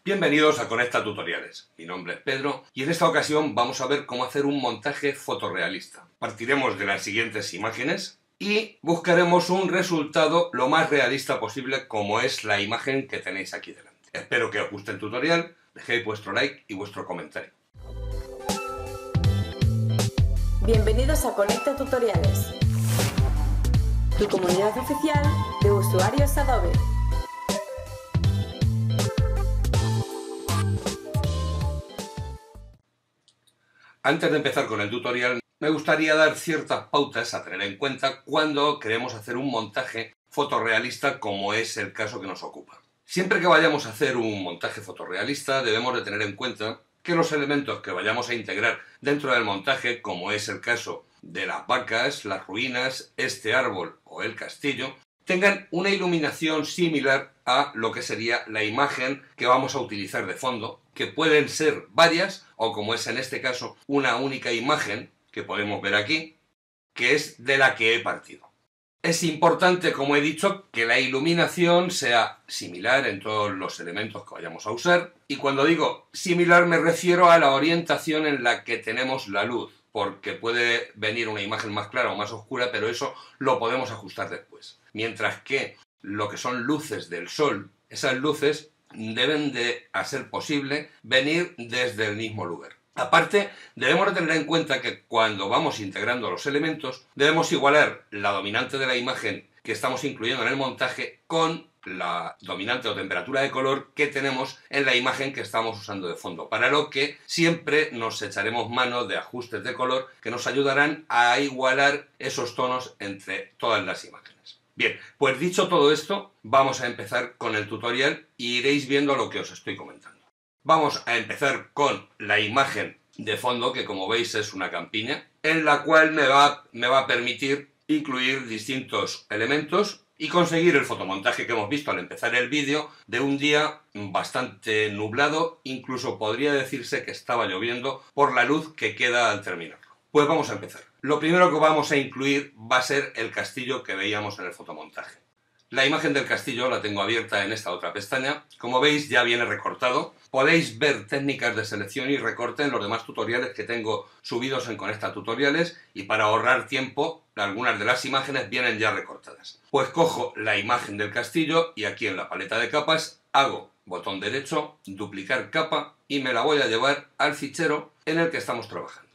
Bienvenidos a Conecta Tutoriales. Mi nombre es Pedro y en esta ocasión vamos a ver cómo hacer un montaje fotorrealista. Partiremos de las siguientes imágenes y buscaremos un resultado lo más realista posible, como es la imagen que tenéis aquí delante. Espero que os guste el tutorial, dejéis vuestro like y vuestro comentario. Bienvenidos a Conecta Tutoriales, tu comunidad oficial de usuarios Adobe. Antes de empezar con el tutorial, me gustaría dar ciertas pautas a tener en cuenta cuando queremos hacer un montaje fotorrealista, como es el caso que nos ocupa. Siempre que vayamos a hacer un montaje fotorrealista, debemos de tener en cuenta que los elementos que vayamos a integrar dentro del montaje, como es el caso de las vacas, las ruinas, este árbol o el castillo, tengan una iluminación similar a lo que sería la imagen que vamos a utilizar de fondo, que pueden ser varias, o como es en este caso, una única imagen que podemos ver aquí, que es de la que he partido. Es importante, como he dicho, que la iluminación sea similar en todos los elementos que vayamos a usar, y cuando digo similar me refiero a la orientación en la que tenemos la luz, porque puede venir una imagen más clara o más oscura, pero eso lo podemos ajustar después. Mientras que lo que son luces del sol, esas luces deben de, a ser posible, venir desde el mismo lugar. Aparte, debemos de tener en cuenta que cuando vamos integrando los elementos, debemos igualar la dominante de la imagen que estamos incluyendo en el montaje con la dominante o temperatura de color que tenemos en la imagen que estamos usando de fondo, para lo que siempre nos echaremos mano de ajustes de color que nos ayudarán a igualar esos tonos entre todas las imágenes. Bien, pues dicho todo esto, vamos a empezar con el tutorial y iréis viendo lo que os estoy comentando. Vamos a empezar con la imagen de fondo, que como veis es una campiña, en la cual me va a permitir incluir distintos elementos y conseguir el fotomontaje que hemos visto al empezar el vídeo de un día bastante nublado, incluso podría decirse que estaba lloviendo por la luz que queda al terminarlo. Pues vamos a empezar. Lo primero que vamos a incluir va a ser el castillo que veíamos en el fotomontaje. La imagen del castillo la tengo abierta en esta otra pestaña. Como veis, ya viene recortado. Podéis ver técnicas de selección y recorte en los demás tutoriales que tengo subidos en Conecta Tutoriales, y para ahorrar tiempo, algunas de las imágenes vienen ya recortadas. Pues cojo la imagen del castillo y aquí en la paleta de capas hago botón derecho, duplicar capa, y me la voy a llevar al fichero en el que estamos trabajando.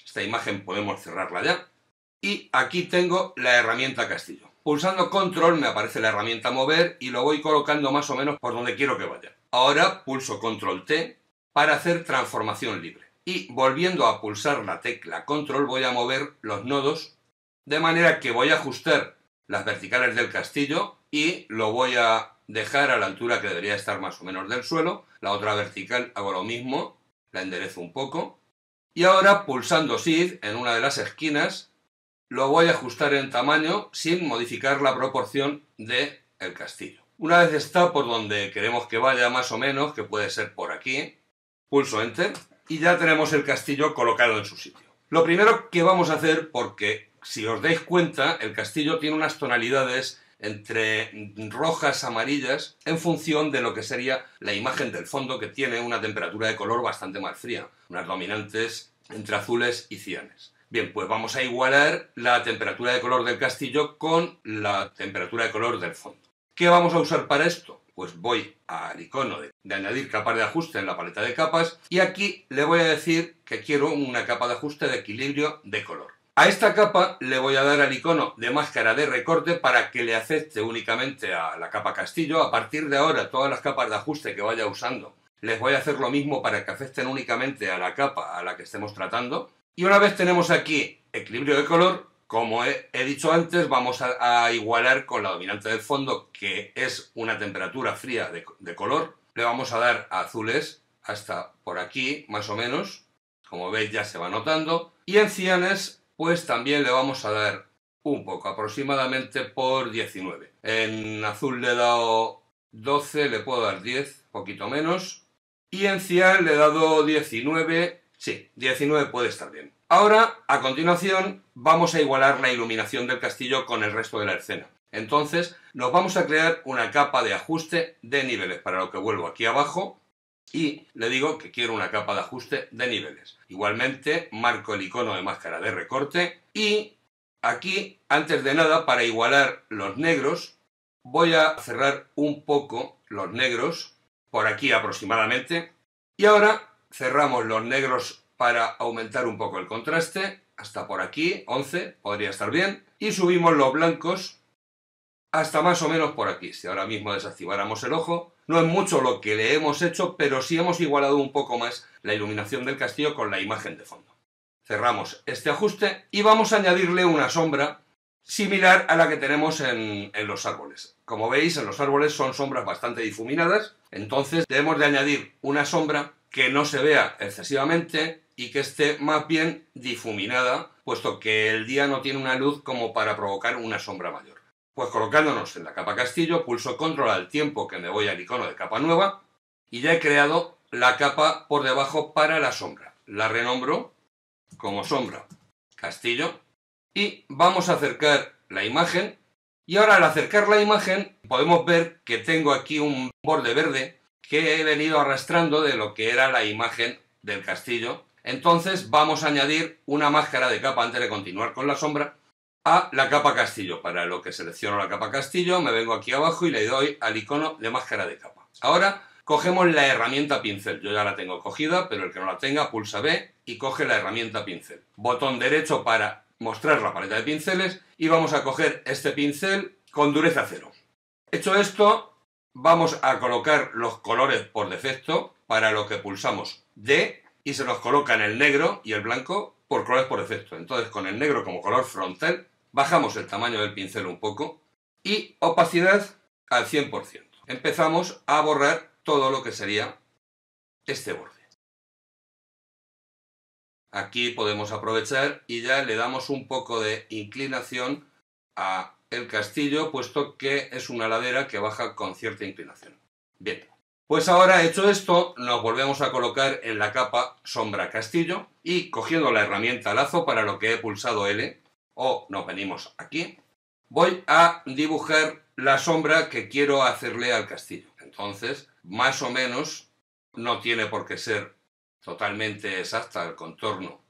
Esta imagen podemos cerrarla ya. Y aquí tengo la herramienta castillo. Pulsando control me aparece la herramienta mover y lo voy colocando más o menos por donde quiero que vaya. Ahora pulso control T para hacer transformación libre. Y volviendo a pulsar la tecla control voy a mover los nodos de manera que voy a ajustar las verticales del castillo y lo voy a dejar a la altura que debería estar más o menos del suelo. La otra vertical hago lo mismo, la enderezo un poco. Y ahora pulsando Shift en una de las esquinas lo voy a ajustar en tamaño sin modificar la proporción del castillo. Una vez está por donde queremos que vaya más o menos, que puede ser por aquí, pulso Enter y ya tenemos el castillo colocado en su sitio. Lo primero que vamos a hacer, porque si os dais cuenta, el castillo tiene unas tonalidades entre rojas, amarillas, en función de lo que sería la imagen del fondo, que tiene una temperatura de color bastante más fría, unas dominantes entre azules y cianes. Bien, pues vamos a igualar la temperatura de color del castillo con la temperatura de color del fondo. ¿Qué vamos a usar para esto? Pues voy al icono de añadir capas de ajuste en la paleta de capas y aquí le voy a decir que quiero una capa de ajuste de equilibrio de color. A esta capa le voy a dar al icono de máscara de recorte para que le afecte únicamente a la capa castillo. A partir de ahora, todas las capas de ajuste que vaya usando, les voy a hacer lo mismo para que afecten únicamente a la capa a la que estemos tratando. Y una vez tenemos aquí equilibrio de color, como he dicho antes, vamos a igualar con la dominante del fondo, que es una temperatura fría de color. Le vamos a dar a azules hasta por aquí, más o menos. Como veis ya se va notando. Y en cianes, pues también le vamos a dar un poco, aproximadamente por 19. En azul le he dado 12, le puedo dar 10, poquito menos. Y en cian le he dado 19, sí, 19 puede estar bien. Ahora, a continuación, vamos a igualar la iluminación del castillo con el resto de la escena. Entonces, nos vamos a crear una capa de ajuste de niveles, para lo que vuelvo aquí abajo y le digo que quiero una capa de ajuste de niveles. Igualmente marco el icono de máscara de recorte y aquí, antes de nada, para igualar los negros, voy a cerrar un poco los negros, por aquí aproximadamente, y ahora cerramos los negros para aumentar un poco el contraste, hasta por aquí, 11, podría estar bien, y subimos los blancos hasta más o menos por aquí. Si ahora mismo desactiváramos el ojo, no es mucho lo que le hemos hecho, pero sí hemos igualado un poco más la iluminación del castillo con la imagen de fondo. Cerramos este ajuste y vamos a añadirle una sombra similar a la que tenemos en los árboles. Como veis, en los árboles son sombras bastante difuminadas, entonces debemos de añadir una sombra que no se vea excesivamente y que esté más bien difuminada, puesto que el día no tiene una luz como para provocar una sombra mayor. Pues colocándonos en la capa castillo, pulso control al tiempo que me voy al icono de capa nueva y ya he creado la capa por debajo para la sombra. La renombro como sombra castillo y vamos a acercar la imagen y ahora al acercar la imagen podemos ver que tengo aquí un borde verde que he venido arrastrando de lo que era la imagen del castillo. Entonces vamos a añadir una máscara de capa antes de continuar con la sombra a la capa castillo. Para lo que selecciono la capa castillo, me vengo aquí abajo y le doy al icono de máscara de capa. Ahora cogemos la herramienta pincel. Yo ya la tengo cogida, pero el que no la tenga pulsa B y coge la herramienta pincel. Botón derecho para mostrar la paleta de pinceles y vamos a coger este pincel con dureza 0. Hecho esto, vamos a colocar los colores por defecto, para lo que pulsamos D y se nos colocan el negro y el blanco por colores por defecto. Entonces, con el negro como color frontal, bajamos el tamaño del pincel un poco y opacidad al 100%. Empezamos a borrar todo lo que sería este borde. Aquí podemos aprovechar y ya le damos un poco de inclinación a el castillo, puesto que es una ladera que baja con cierta inclinación. Bien, pues ahora hecho esto, nos volvemos a colocar en la capa sombra castillo y cogiendo la herramienta lazo, para lo que he pulsado L, o nos venimos aquí, voy a dibujar la sombra que quiero hacerle al castillo. Entonces, más o menos, no tiene por qué ser totalmente exacta el contorno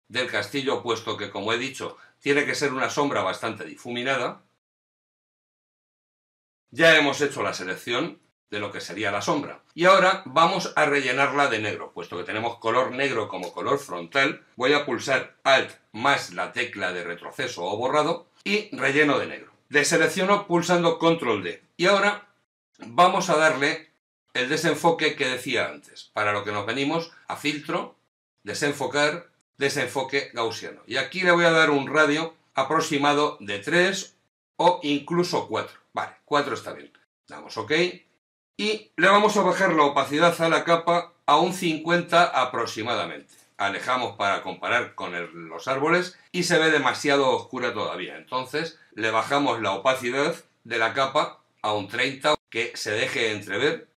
del castillo, puesto que, como he dicho, tiene que ser una sombra bastante difuminada. Ya hemos hecho la selección de lo que sería la sombra. Y ahora vamos a rellenarla de negro. Puesto que tenemos color negro como color frontal, voy a pulsar Alt más la tecla de retroceso o borrado y relleno de negro. Deselecciono pulsando Control D. Y ahora vamos a darle el desenfoque que decía antes, para lo que nos venimos a filtro, desenfocar, desenfoque gaussiano. Y aquí le voy a dar un radio aproximado de 3 o incluso 4. Vale, 4 está bien. Damos OK y le vamos a bajar la opacidad a la capa a un 50 aproximadamente. Alejamos para comparar con los árboles y se ve demasiado oscura todavía. Entonces le bajamos la opacidad de la capa a un 30, que se deje entrever.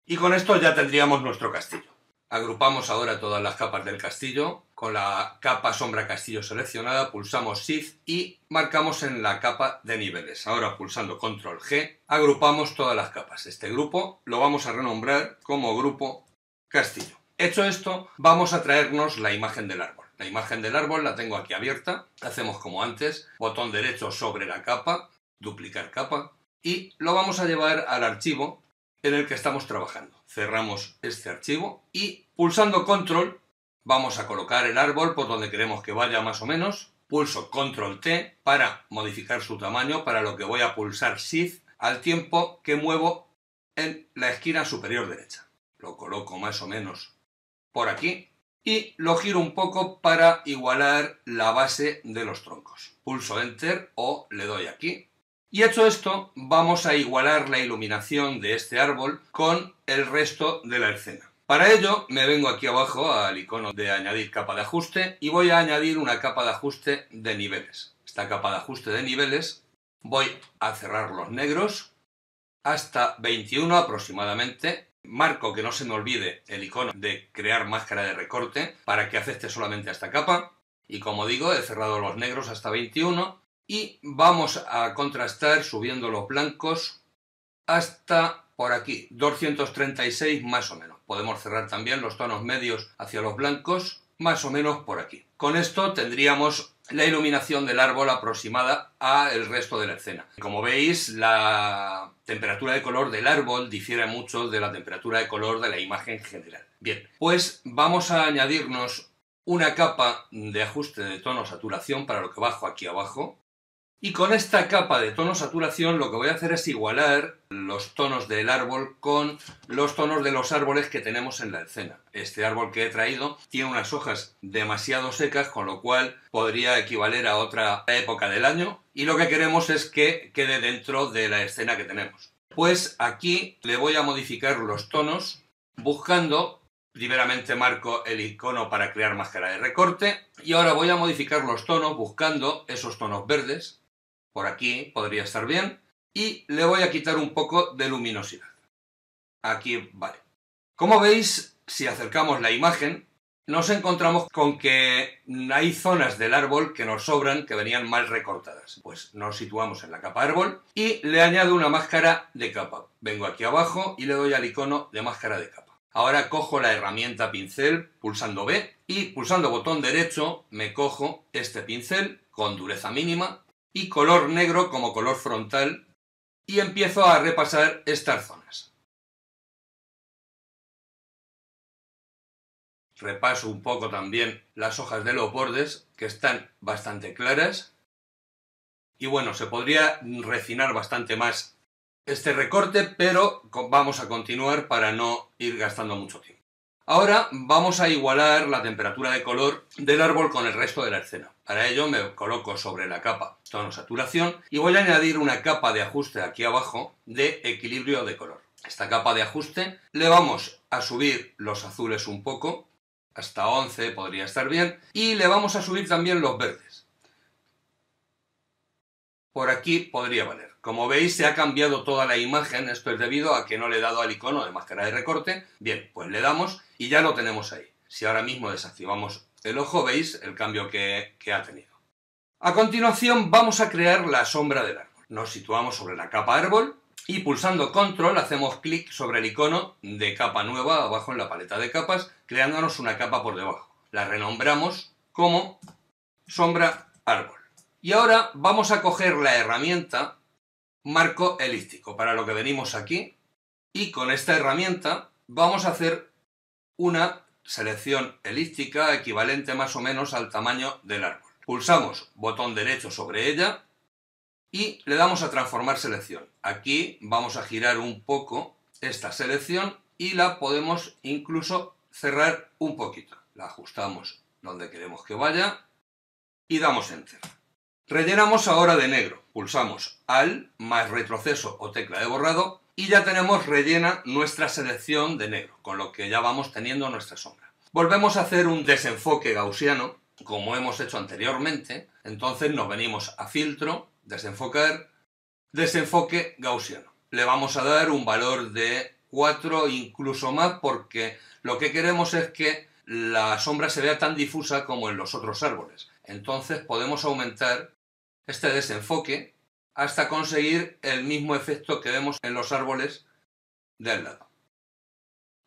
Y con esto ya tendríamos nuestro castillo. Agrupamos ahora todas las capas del castillo. Con la capa sombra castillo seleccionada, pulsamos Shift y marcamos en la capa de niveles. Ahora pulsando Control G, agrupamos todas las capas. Este grupo lo vamos a renombrar como grupo castillo. Hecho esto, vamos a traernos la imagen del árbol. La imagen del árbol la tengo aquí abierta. Hacemos como antes, botón derecho sobre la capa, duplicar capa, y lo vamos a llevar al archivo en el que estamos trabajando. Cerramos este archivo y pulsando Control vamos a colocar el árbol por donde queremos que vaya más o menos. Pulso Control T para modificar su tamaño, para lo que voy a pulsar Shift al tiempo que muevo en la esquina superior derecha. Lo coloco más o menos por aquí y lo giro un poco para igualar la base de los troncos. Pulso Enter o le doy aquí. Y hecho esto, vamos a igualar la iluminación de este árbol con el resto de la escena. Para ello, me vengo aquí abajo al icono de añadir capa de ajuste y voy a añadir una capa de ajuste de niveles. Esta capa de ajuste de niveles voy a cerrar los negros hasta 21 aproximadamente. Marco que no se me olvide el icono de crear máscara de recorte para que afecte solamente a esta capa. Y como digo, he cerrado los negros hasta 21. Y vamos a contrastar subiendo los blancos hasta por aquí, 236 más o menos. podemos cerrar también los tonos medios hacia los blancos, más o menos por aquí. Con esto tendríamos la iluminación del árbol aproximada al resto de la escena. Como veis, la temperatura de color del árbol difiere mucho de la temperatura de color de la imagen general. Bien, pues vamos a añadirnos una capa de ajuste de tono-saturación para lo que bajo aquí abajo. Y con esta capa de tono-saturación lo que voy a hacer es igualar los tonos del árbol con los tonos de los árboles que tenemos en la escena. Este árbol que he traído tiene unas hojas demasiado secas, con lo cual podría equivaler a otra época del año, y lo que queremos es que quede dentro de la escena que tenemos. Pues aquí le voy a modificar los tonos buscando... Primeramente marco el icono para crear máscara de recorte y ahora voy a modificar los tonos buscando esos tonos verdes. Por aquí podría estar bien y le voy a quitar un poco de luminosidad. Aquí vale. Como veis, si acercamos la imagen, nos encontramos con que hay zonas del árbol que nos sobran, que venían mal recortadas. Pues nos situamos en la capa árbol y le añado una máscara de capa. Vengo aquí abajo y le doy al icono de máscara de capa. Ahora cojo la herramienta pincel pulsando B y pulsando botón derecho me cojo este pincel con dureza mínima y color negro como color frontal y empiezo a repasar estas zonas. Repaso un poco también las hojas de los bordes que están bastante claras y bueno, se podría refinar bastante más este recorte, pero vamos a continuar para no ir gastando mucho tiempo. Ahora vamos a igualar la temperatura de color del árbol con el resto de la escena. Para ello me coloco sobre la capa tono-saturación y voy a añadir una capa de ajuste aquí abajo de equilibrio de color. Esta capa de ajuste le vamos a subir los azules un poco, hasta 11 podría estar bien, y le vamos a subir también los verdes. Por aquí podría valer. Como veis, se ha cambiado toda la imagen. Esto es debido a que no le he dado al icono de máscara de recorte. Bien, pues le damos y ya lo tenemos ahí. Si ahora mismo desactivamos el ojo, veis el cambio que ha tenido. A continuación vamos a crear la sombra del árbol. Nos situamos sobre la capa árbol y pulsando control hacemos clic sobre el icono de capa nueva abajo en la paleta de capas, creándonos una capa por debajo. La renombramos como sombra árbol. Y ahora vamos a coger la herramienta marco elíptico, para lo que venimos aquí, y con esta herramienta vamos a hacer una selección elíptica equivalente más o menos al tamaño del árbol. Pulsamos botón derecho sobre ella y le damos a transformar selección. Aquí vamos a girar un poco esta selección y la podemos incluso cerrar un poquito. La ajustamos donde queremos que vaya y damos enter. Rellenamos ahora de negro. Pulsamos Alt más retroceso o tecla de borrado y ya tenemos rellena nuestra selección de negro, con lo que ya vamos teniendo nuestra sombra. Volvemos a hacer un desenfoque gaussiano, como hemos hecho anteriormente. Entonces nos venimos a filtro, desenfocar, desenfoque gaussiano. Le vamos a dar un valor de 4, incluso más, porque lo que queremos es que la sombra se vea tan difusa como en los otros árboles. Entonces podemos aumentar este desenfoque hasta conseguir el mismo efecto que vemos en los árboles de al lado.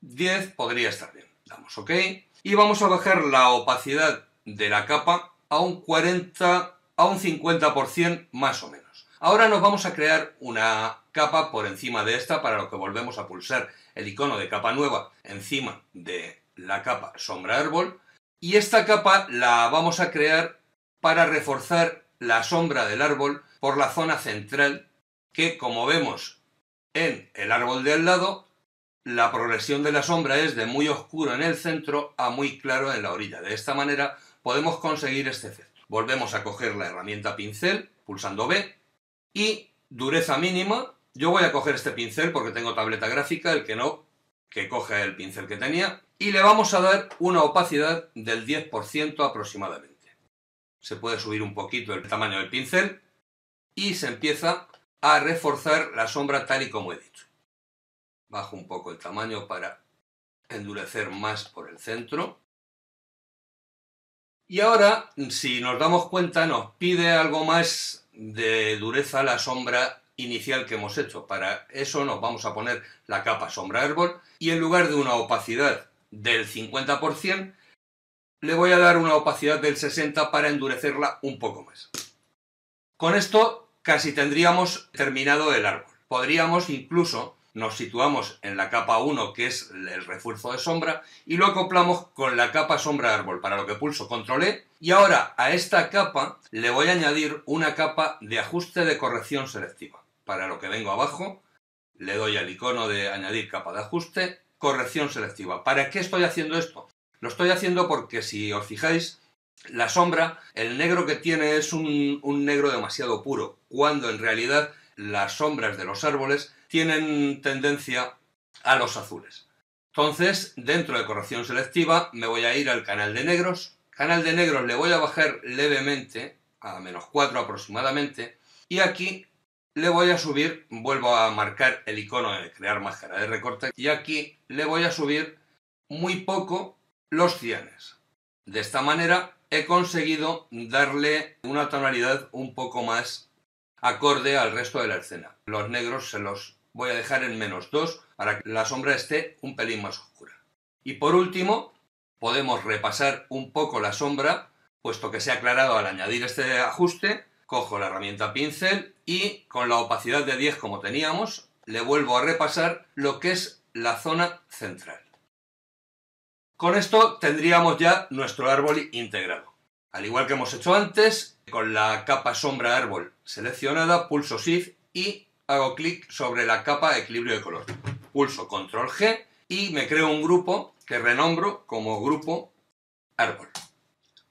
10 podría estar bien. Damos OK. Y vamos a bajar la opacidad de la capa a un 40, a un 50% más o menos. Ahora nos vamos a crear una capa por encima de esta, para lo que volvemos a pulsar el icono de capa nueva encima de la capa sombra árbol. Y esta capa la vamos a crear para reforzar la sombra del árbol por la zona central, que como vemos en el árbol de al lado, la progresión de la sombra es de muy oscuro en el centro a muy claro en la orilla. De esta manera podemos conseguir este efecto. Volvemos a coger la herramienta pincel, pulsando B, y dureza mínima. Yo voy a coger este pincel porque tengo tableta gráfica, el que no, que coja el pincel que tenía, y le vamos a dar una opacidad del 10% aproximadamente. Se puede subir un poquito el tamaño del pincel y se empieza a reforzar la sombra tal y como he dicho. Bajo un poco el tamaño para endurecer más por el centro. Y ahora, si nos damos cuenta, nos pide algo más de dureza la sombra inicial que hemos hecho. Para eso nos vamos a poner la capa sombra árbol y en lugar de una opacidad del 50%, le voy a dar una opacidad del 60% para endurecerla un poco más. Con esto casi tendríamos terminado el árbol. Podríamos incluso, nos situamos en la capa 1, que es el refuerzo de sombra, y lo acoplamos con la capa sombra árbol, para lo que pulso Control E, y ahora a esta capa le voy a añadir una capa de ajuste de corrección selectiva. Para lo que vengo abajo, le doy al icono de añadir capa de ajuste, corrección selectiva. ¿Para qué estoy haciendo esto? Lo estoy haciendo porque si os fijáis, la sombra, el negro que tiene es un negro demasiado puro, cuando en realidad las sombras de los árboles tienen tendencia a los azules. Entonces, dentro de corrección selectiva, me voy a ir al canal de negros. Canal de negros le voy a bajar levemente, a -4 aproximadamente, y aquí le voy a subir, vuelvo a marcar el icono de crear máscara de recorte, y aquí le voy a subir muy poco los cianes. De esta manera he conseguido darle una tonalidad un poco más acorde al resto de la escena. Los negros se los voy a dejar en -2 para que la sombra esté un pelín más oscura. Y por último, podemos repasar un poco la sombra, puesto que se ha aclarado al añadir este ajuste. Cojo la herramienta pincel y con la opacidad de 10 como teníamos, le vuelvo a repasar lo que es la zona central. Con esto tendríamos ya nuestro árbol integrado. Al igual que hemos hecho antes, con la capa sombra árbol seleccionada, pulso Shift y hago clic sobre la capa equilibrio de color. Pulso Control G y me creo un grupo que renombro como grupo árbol.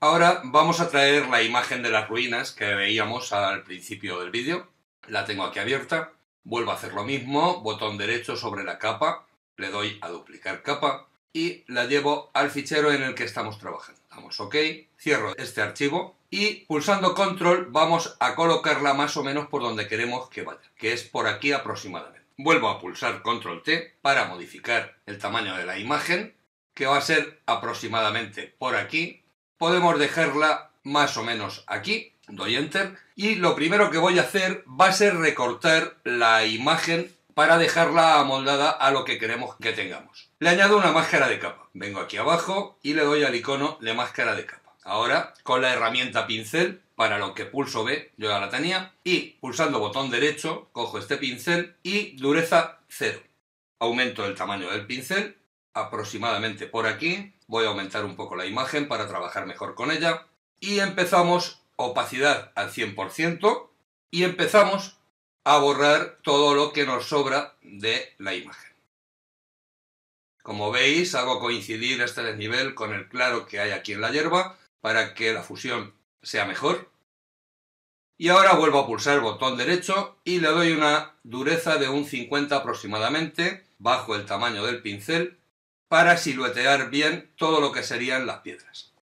Ahora vamos a traer la imagen de las ruinas que veíamos al principio del vídeo. La tengo aquí abierta. Vuelvo a hacer lo mismo, botón derecho sobre la capa, le doy a duplicar capa y la llevo al fichero en el que estamos trabajando. Damos OK, cierro este archivo y pulsando Control vamos a colocarla más o menos por donde queremos que vaya, que es por aquí aproximadamente. Vuelvo a pulsar Control T para modificar el tamaño de la imagen, que va a ser aproximadamente por aquí. Podemos dejarla más o menos aquí, doy Enter y lo primero que voy a hacer va a ser recortar la imagen para dejarla amoldada a lo que queremos que tengamos. Le añado una máscara de capa. Vengo aquí abajo y le doy al icono de máscara de capa. Ahora, con la herramienta pincel, para lo que pulso B, yo ya la tenía, y pulsando botón derecho, cojo este pincel y dureza 0. Aumento el tamaño del pincel, aproximadamente por aquí. Voy a aumentar un poco la imagen para trabajar mejor con ella. Y empezamos opacidad al 100% y empezamos a borrar todo lo que nos sobra de la imagen. Como veis, hago coincidir este desnivel con el claro que hay aquí en la hierba para que la fusión sea mejor. Y ahora vuelvo a pulsar botón derecho y le doy una dureza de un 50 aproximadamente, bajo el tamaño del pincel, para siluetear bien todo lo que serían las piedras.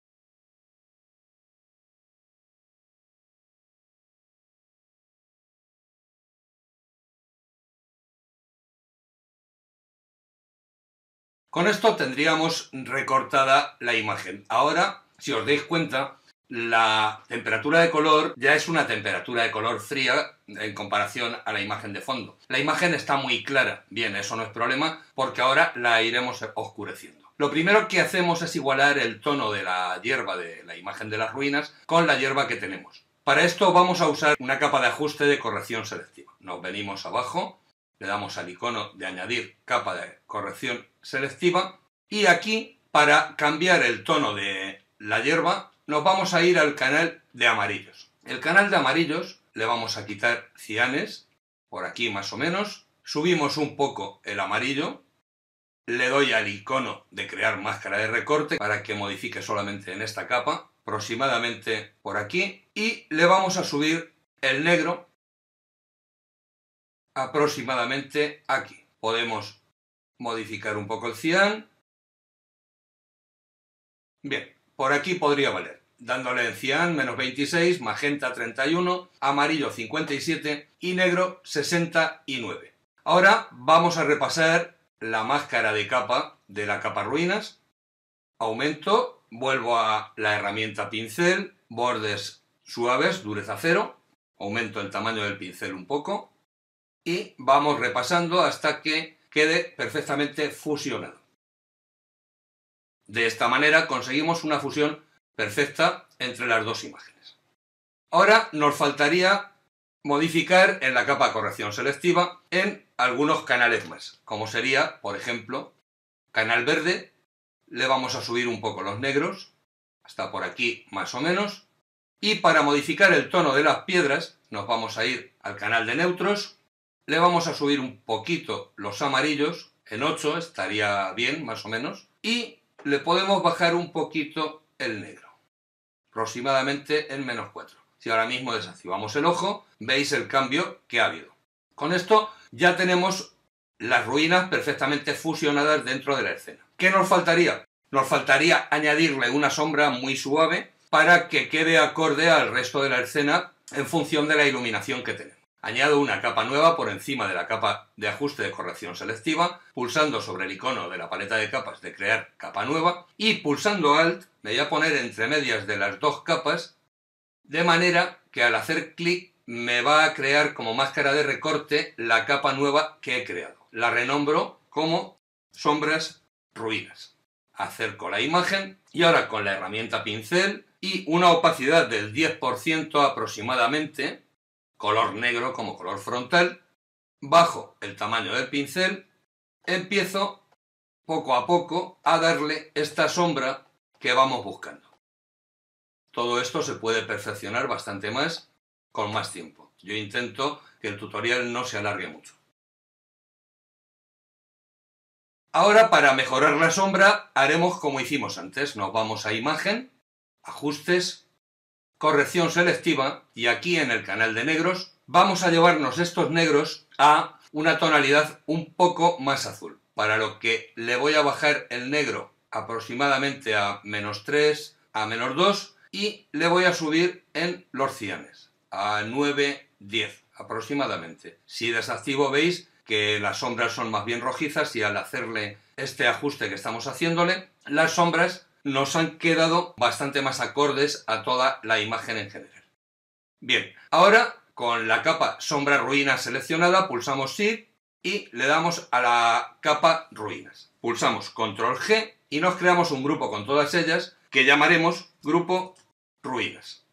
Con esto tendríamos recortada la imagen. Ahora, si os dais cuenta, la temperatura de color ya es una temperatura de color fría en comparación a la imagen de fondo. La imagen está muy clara. Bien, eso no es problema porque ahora la iremos oscureciendo. Lo primero que hacemos es igualar el tono de la hierba de la imagen de las ruinas con la hierba que tenemos. Para esto vamos a usar una capa de ajuste de corrección selectiva. Nos venimos abajo, le damos al icono de añadir capa de corrección selectiva y aquí, para cambiar el tono de la hierba, nos vamos a ir al canal de amarillos. El canal de amarillos le vamos a quitar cianes, por aquí más o menos, subimos un poco el amarillo, le doy al icono de crear máscara de recorte para que modifique solamente en esta capa, aproximadamente por aquí, y le vamos a subir el negro aproximadamente aquí. Podemos modificar un poco el cian. Bien, por aquí podría valer. Dándole en cian -26, magenta 31, amarillo 57 y negro 69. Ahora vamos a repasar la máscara de capa de la capa ruinas. Aumento, vuelvo a la herramienta pincel, bordes suaves, dureza 0. Aumento el tamaño del pincel un poco. y vamos repasando hasta que quede perfectamente fusionado. De esta manera conseguimos una fusión perfecta entre las dos imágenes. Ahora nos faltaría modificar en la capa corrección selectiva en algunos canales más, como sería, por ejemplo, canal verde. Le vamos a subir un poco los negros, hasta por aquí más o menos, y para modificar el tono de las piedras nos vamos a ir al canal de neutros, le vamos a subir un poquito los amarillos, en 8 estaría bien más o menos, y le podemos bajar un poquito el negro, aproximadamente en -4. Si ahora mismo desactivamos el ojo, veis el cambio que ha habido. Con esto ya tenemos las ruinas perfectamente fusionadas dentro de la escena. ¿Qué nos faltaría? Nos faltaría añadirle una sombra muy suave para que quede acorde al resto de la escena en función de la iluminación que tenemos. Añado una capa nueva por encima de la capa de ajuste de corrección selectiva, pulsando sobre el icono de la paleta de capas de crear capa nueva y pulsando Alt me voy a poner entre medias de las dos capas, de manera que al hacer clic me va a crear como máscara de recorte la capa nueva que he creado. La renombro como sombras ruinas. Acerco la imagen y ahora con la herramienta pincel y una opacidad del 10% aproximadamente, color negro como color frontal, bajo el tamaño del pincel, empiezo poco a poco a darle esta sombra que vamos buscando. Todo esto se puede perfeccionar bastante más con más tiempo. Yo intento que el tutorial no se alargue mucho. Ahora, para mejorar la sombra, haremos como hicimos antes. Nos vamos a Imagen, Ajustes, Corrección selectiva y aquí en el canal de negros vamos a llevarnos estos negros a una tonalidad un poco más azul, para lo que le voy a bajar el negro aproximadamente a -3, a -2 y le voy a subir en los cianes a 9, 10 aproximadamente. Si desactivo veis que las sombras son más bien rojizas y al hacerle este ajuste que estamos haciéndole, las sombras nos han quedado bastante más acordes a toda la imagen en general. Bien, ahora con la capa sombra ruinas seleccionada pulsamos Shift y le damos a la capa ruinas. Pulsamos Control G y nos creamos un grupo con todas ellas que llamaremos grupo ruinas.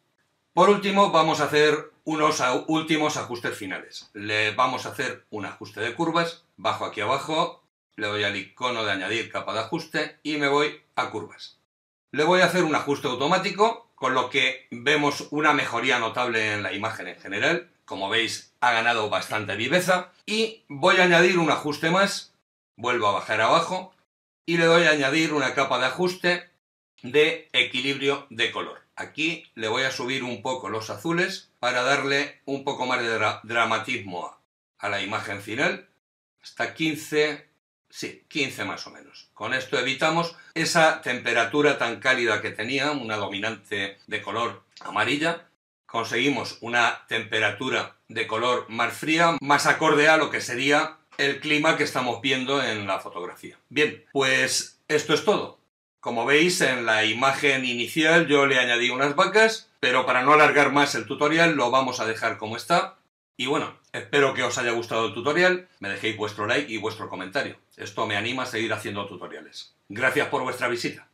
Por último vamos a hacer unos últimos ajustes finales. Le vamos a hacer un ajuste de curvas, bajo aquí abajo, le doy al icono de añadir capa de ajuste y me voy a curvas. Le voy a hacer un ajuste automático, con lo que vemos una mejoría notable en la imagen en general. Como veis, ha ganado bastante viveza. Y voy a añadir un ajuste más, vuelvo a bajar abajo y le doy a añadir una capa de ajuste de equilibrio de color. Aquí le voy a subir un poco los azules para darle un poco más de dramatismo a la imagen final. Hasta 15, sí, 15 más o menos. Con esto evitamos esa temperatura tan cálida que tenía, una dominante de color amarilla. Conseguimos una temperatura de color más fría, más acorde a lo que sería el clima que estamos viendo en la fotografía. Bien, pues esto es todo. Como veis, en la imagen inicial yo le añadí unas vacas, pero para no alargar más el tutorial lo vamos a dejar como está. Y bueno, espero que os haya gustado el tutorial, me dejéis vuestro like y vuestro comentario. Esto me anima a seguir haciendo tutoriales. Gracias por vuestra visita.